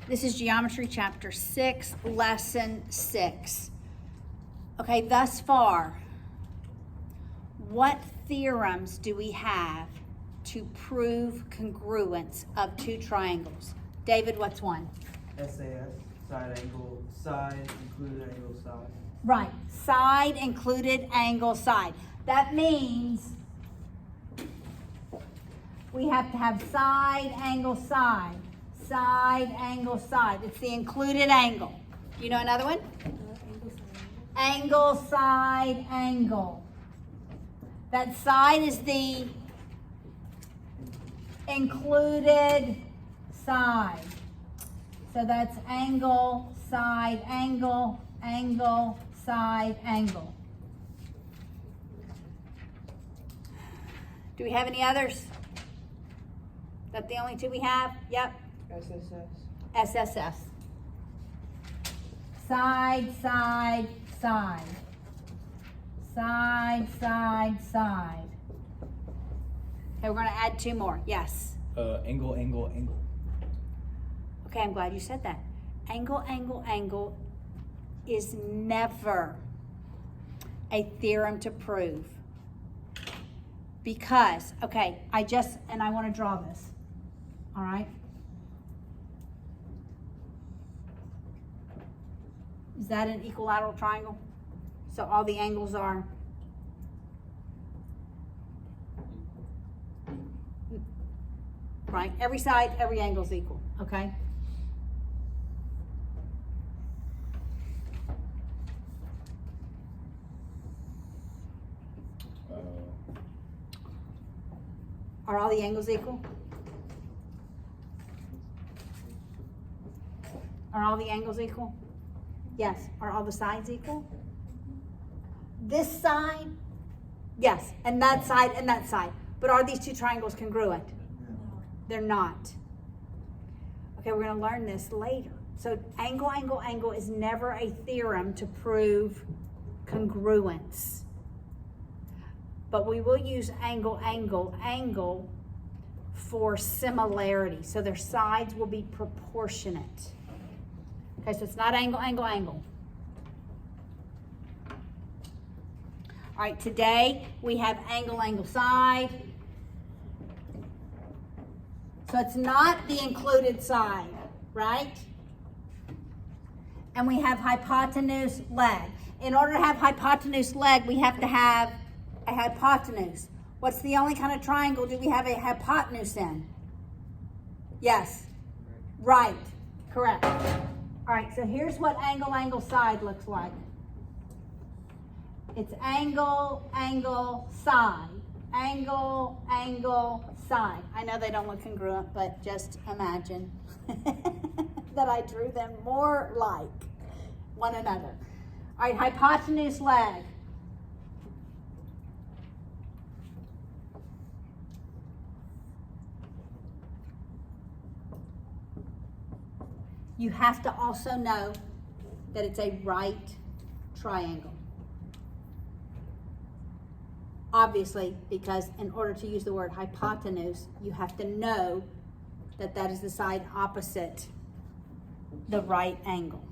This is Geometry Chapter 6, Lesson 6. Okay, thus far, what theorems do we have to prove congruence of two triangles? David, what's one? SAS, side angle, side, included angle, side. Right, side included angle side. That means we have to have side angle side. Side angle side. It's the included angle. You know another one? Angle side angle. That side is the included side. So that's angle, side, angle, angle, side, angle. Do we have any others? That the only two we have? Yep. SSS. Side, side, side. Side, side, side. Okay, we're going to add two more. Yes. Angle, angle, angle. Okay, I'm glad you said that. Angle, angle, angle is never a theorem to prove. Because, okay, I want to draw this. All right? Is that an equilateral triangle? So all the angles are? Right? Every side, every angle is equal. Okay? Are all the angles equal? Are all the angles equal? Yes. Are all the sides equal? This side? Yes. And that side and that side. But are these two triangles congruent? They're not. Okay, we're going to learn this later. So angle, angle, angle is never a theorem to prove congruence. But we will use angle, angle, angle for similarity. So their sides will be proportionate. Okay, so it's not angle, angle, angle. All right, today we have angle, angle, side. So it's not the included side, right? And we have hypotenuse leg. In order to have hypotenuse leg, we have to have a hypotenuse. What's the only kind of triangle do we have a hypotenuse in? Yes. Right. Correct. All right, so here's what angle, angle, side looks like. It's angle, angle, side. Angle, angle, side. I know they don't look congruent, but just imagine that I drew them more like one another. All right, hypotenuse leg. You have to also know that it's a right triangle. Obviously, because in order to use the word hypotenuse, you have to know that that is the side opposite the right angle.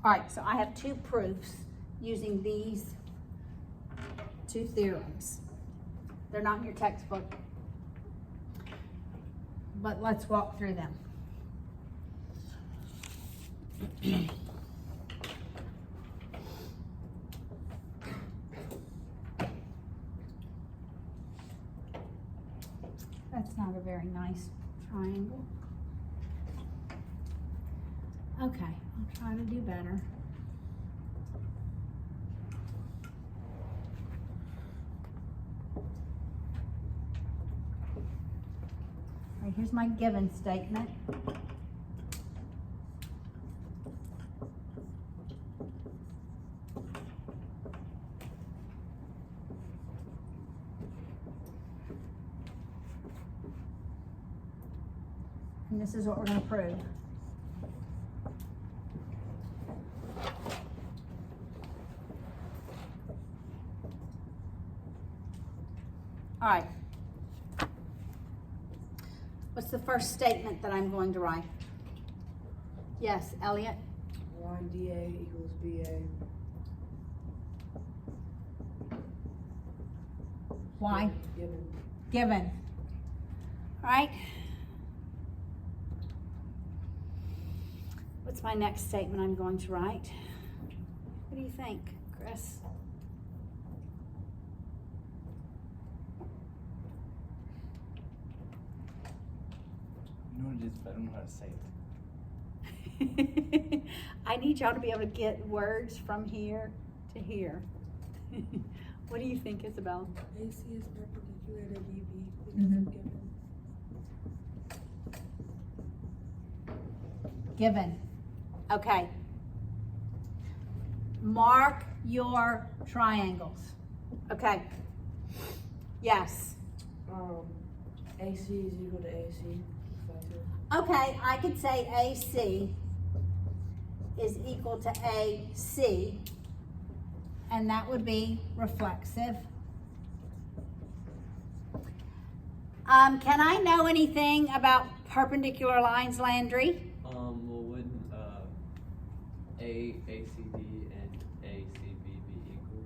All right, so I have two proofs using these two theorems. They're not in your textbook, but let's walk through them. That's not a very nice triangle. Okay, I'll try to do better. All right, here's my given statement. And this is what we're going to prove. All right. What's the first statement that I'm going to write? Yes, Elliot? Line DA equals BA. Why? Given. Given. All right. What's my next statement I'm going to write? What do you think, Chris? You know what it is, but I don't know how to say it. I need y'all to be able to get words from here to here. What do you think, Isabel? AC is perpendicular to DB because Mhm. of given. Given. Okay. Mark your triangles. Okay. Yes. AC is equal to AC. Reflective. Okay, I could say AC is equal to AC, and that would be reflexive. Can I know anything about perpendicular lines, Landry? Well, wouldn't ACD and ACB be equal?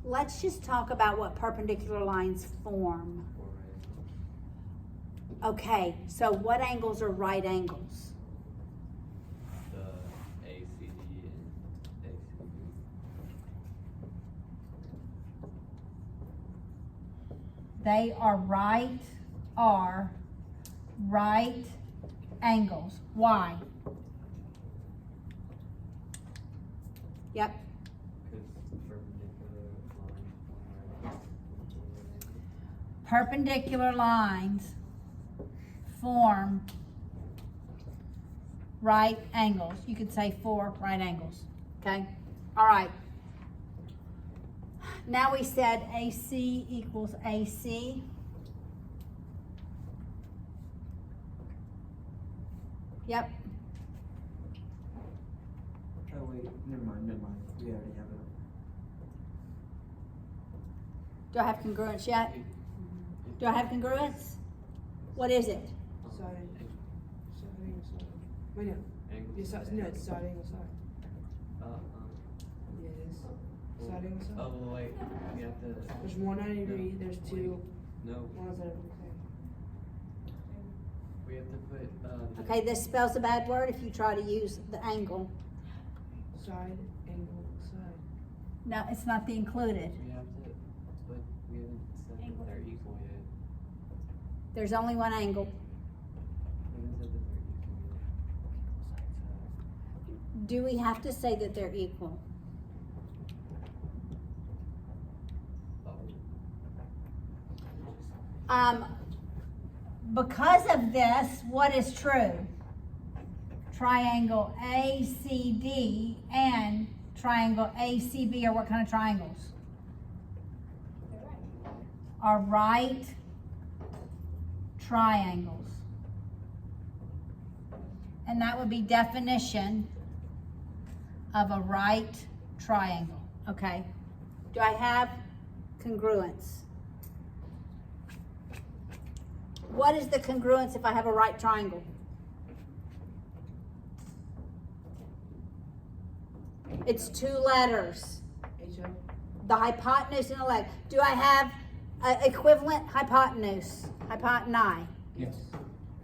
Let's just talk about what perpendicular lines form. Or Okay, so what angles are right angles? the ACD and ACB? They are right angles. Why? Yep. Because Perpendicular perpendicular lines form lines form right angles. You could say 4 right angles. Okay? All right. Now we said AC equals AC. Yep. Oh wait, never mind. We already have it. Do I have congruence yet? Do I have congruence? What is it? Side angle. Side angle side. Wait, no. Angles. Yeah, no, it's side angle side. Yeah, it is. Side angle side. Oh, well, wait, we have to, There's 190 degree, there's two. no, One's at we have to put, Okay, this spells a bad word if you try to use the angle. side angle side. No, it's not the included. we have to, but we haven't said that they're equal yet. There's only one angle. We haven't said that they're equal yet. Do we have to say that they're equal? Because of this, what is true? Triangle ACD and triangle ACB are what kind of triangles? Are right triangles. And that would be definition of a right triangle. Okay. Do I have congruence? What is the congruence if I have a right triangle? It's 2 letters. HO. The hypotenuse and the leg. Do I have an equivalent hypotenuse? Hypoteni? Yes.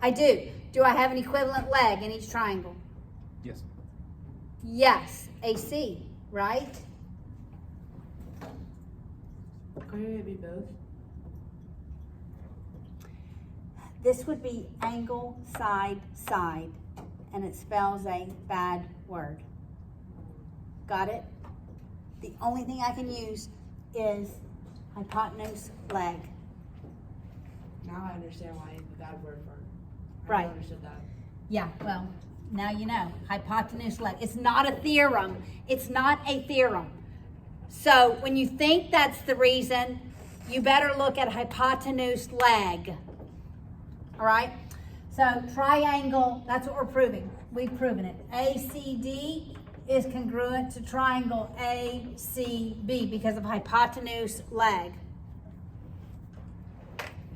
I do. Do I have an equivalent leg in each triangle? Yes. Yes. AC, right? Couldn't it be both? This would be angle, side, side, and it spells a bad word. Got it? The only thing I can use is hypotenuse, leg. Now I understand why it's a bad word for it. I Right. never understood that. Yeah, well, now you know. Hypotenuse, leg. It's not a theorem. It's not a theorem. So when you think that's the reason, you better look at hypotenuse, leg. All right? So triangle, that's what we're proving. We've proven it. ACD is congruent to triangle ACB because of hypotenuse, leg.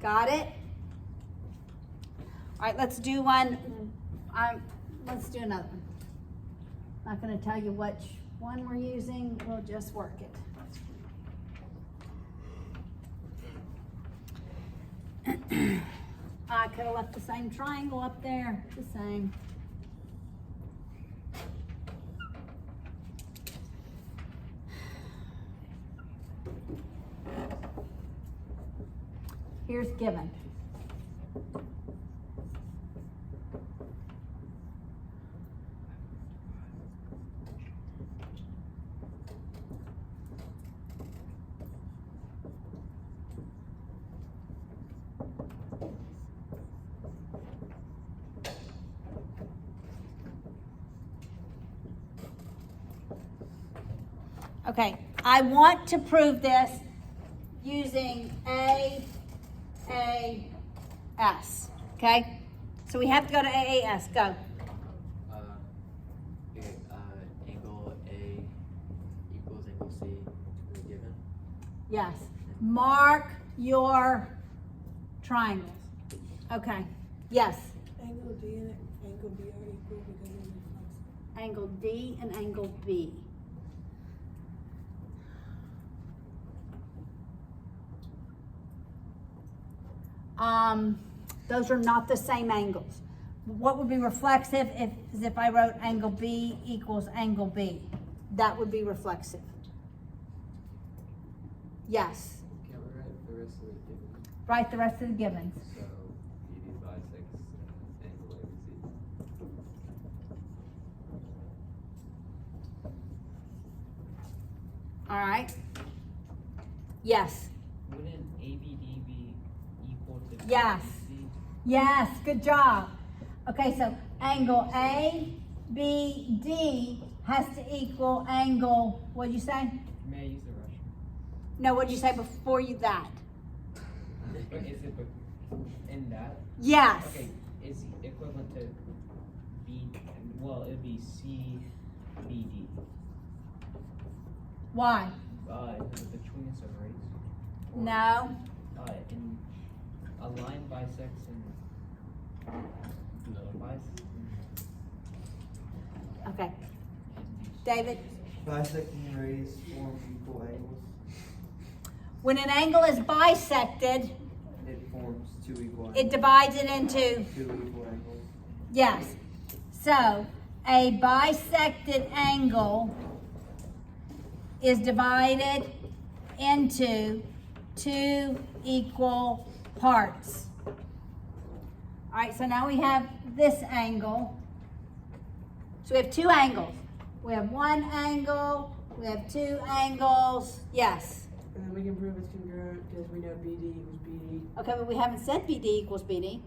Got it? All right, let's do one. Let's do another one. Not going to tell you which one we're using. We'll just work it. I could have left the same triangle up there. The same. Here's given. Okay, I want to prove this using AAS, okay? So we have to go to AAS, go. Okay, angle A equals angle C in the given. Yes, mark your triangles. Okay, yes, Angle D and angle B are equal because of reflex. angle D and angle B. Those are not the same angles. What would be reflexive is if I wrote angle B equals angle B. That would be reflexive. Yes, Can we write the rest of the given? write the rest of the givens. So BD bisects angle ABC. All right. Yes, Wouldn't ABD be equal to Yes. BC? yes, good job. Okay, so angle ABD has to equal angle, what'd you say? May I use the Russian? No, what'd you say before you that? But is it in that? Yes. Okay, is equivalent to B, well, it'd be CBD. Why? Between us are rays. Or, No. In a line bisects and Okay. David, Bisecting rays form equal angles. when an angle is bisected, It forms two equal angles. it divides it into, Two equal angles. yes. So a bisected angle is divided into two equal parts. All right, so now we have this angle. So we have two angles. We have one angle, we have two angles, yes. And then we can prove it's congruent because we know BD equals BD. Okay, but we haven't said BD equals BD.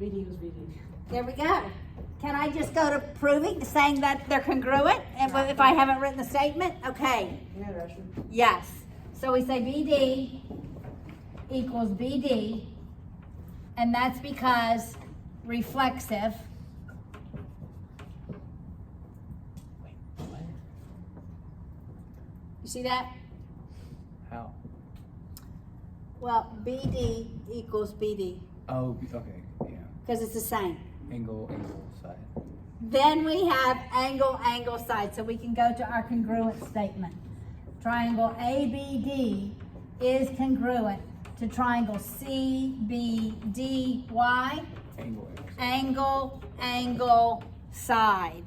BD equals BD. There we go. Can I just go to proving, saying that they're congruent if I haven't written the statement? Okay, Yeah, Russian. yes. So we say BD equals BD, and that's because reflexive. You see that? How? Well, BD equals BD, Oh, okay, yeah. because it's the same. Angle, side. Then we have angle, angle, side. So we can go to our congruent statement. Triangle ABD is congruent to triangle CBD. Why? Angle, Angle, angle, side.